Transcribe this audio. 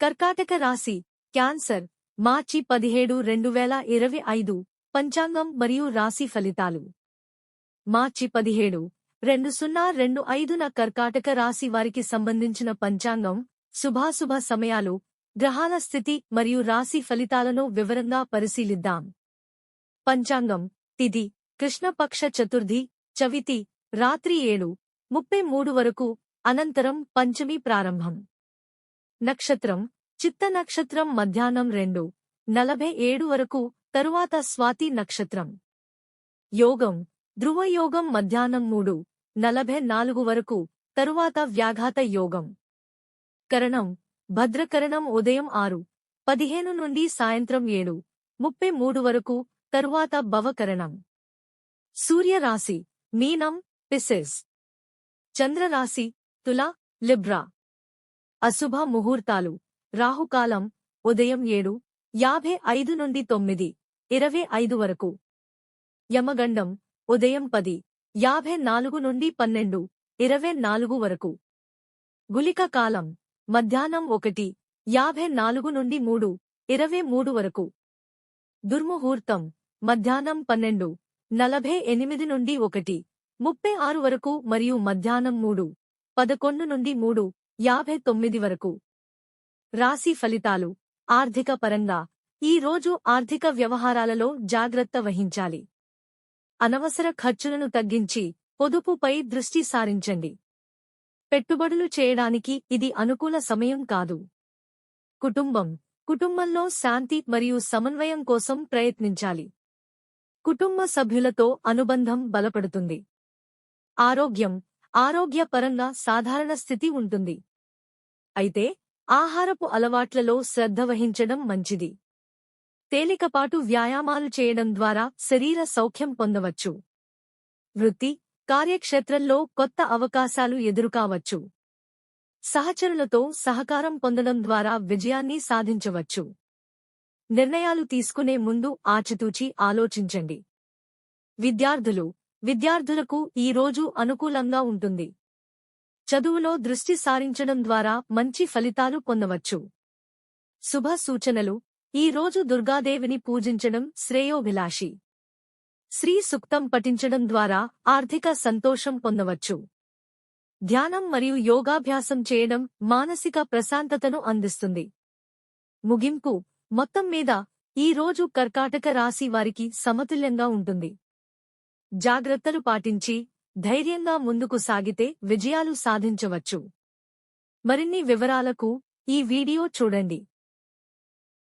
కర్కాటక రాశి క్యాన్సర్ మార్చి 17, 2025 పంచాంగం మరియు రాశి ఫలితాలు. మార్చి 17, 2025న కర్కాటక రాశి వారికి సంబంధించిన పంచాంగం, శుభాశుభ సమయాలు, గ్రహాల స్థితి మరియు రాశి ఫలితాలను వివరంగా పరిశీలిద్దాం. పంచాంగం తిథి కృష్ణపక్ష చతుర్థి చవితి రాత్రి 7:33 వరకు, అనంతరం పంచమి ప్రారంభం. నక్షత్రం చిత్త నక్షత్రం మధ్యాహ్నం 2:47 వరకు, తరువాత స్వాతి నక్షత్రం. యోగం ధ్రువయోగం మధ్యాహ్నం 3:44 వరకు, తరువాత వ్యాఘాత యోగం. కరణం భద్రకరణం ఉదయం 6:15 నుండి సాయంత్రం 7:33 వరకు, తరువాత భవకరణం. సూర్యరాశి మీనం పిసెస్. చంద్రరాశి తుల లిబ్రా. అశుభ ముహూర్తాలు రాహుకాలం ఉదయం 7:55 నుండి 9:25 వరకు. యమగండం ఉదయం 10:54 నుండి 12:24 వరకు. గుళిక కాలం మధ్యాహ్నం 1:54 నుండి 3:23 వరకు. దుర్ముహూర్తం మధ్యాహ్నం 12:48 నుండి 1:36 వరకు మరియు మధ్యాహ్నం 3:11 నుండి 3:59 వరకు. రాశి ఫలితాలు. ఆర్థిక పరంగా ఈ రోజు ఆర్థిక వ్యవహారాలలో జాగ్రత్త వహించాలి. అనవసర ఖర్చులను తగ్గించి పొదుపుపై దృష్టి సారించండి. పెట్టుబడులు చేయడానికి ఇది అనుకూల సమయం కాదు. కుటుంబంలో శాంతి మరియు సమన్వయం కోసం ప్రయత్నించాలి. కుటుంబ సభ్యులతో అనుబంధం బలపడుతుంది. ఆరోగ్యపరంగా సాధారణ స్థితి ఉంటుంది. అయితే ఆహారపు అలవాట్లలో శ్రద్ధ వహించడం మంచిది. తేలికపాటు వ్యాయామాలు చేయడం ద్వారా శరీర సౌఖ్యం పొందవచ్చు. వృత్తి కార్యక్షేత్రంలో కొత్త అవకాశాలు ఎదురుకావచ్చు. సహచరులతో సహకారం పొందడం ద్వారా విజయాన్ని సాధించవచ్చు. నిర్ణయాలు తీసుకునే ముందు ఆచితూచి ఆలోచించండి. విద్యార్థులకు ఈ రోజు అనుకూలంగా ఉంటుంది. చదువులో దృష్టి సారించడం ద్వారా మంచి ఫలితాలు పొందవచ్చు. శుభ సూచనలు. ఈ రోజు దుర్గాదేవిని పూజించడం శ్రేయోభిలాషి. శ్రీ సూక్తం పఠించడం ద్వారా ఆర్థిక సంతోషం పొందవచ్చు. ధ్యానం మరియు యోగాభ్యాసం చేయడం మానసిక ప్రశాంతతను అందిస్తుంది. ముగింపు. మొత్తం మీద ఈ రోజు కర్కాటక రాశి వారికి సమతుల్యంగా ఉంటుంది. జాగ్రత్తలు పాటించి ధైర్యంగా ముందుకు సాగితే విజయాలు సాధించవచ్చు. మరిన్ని వివరాలకు ఈ వీడియో చూడండి.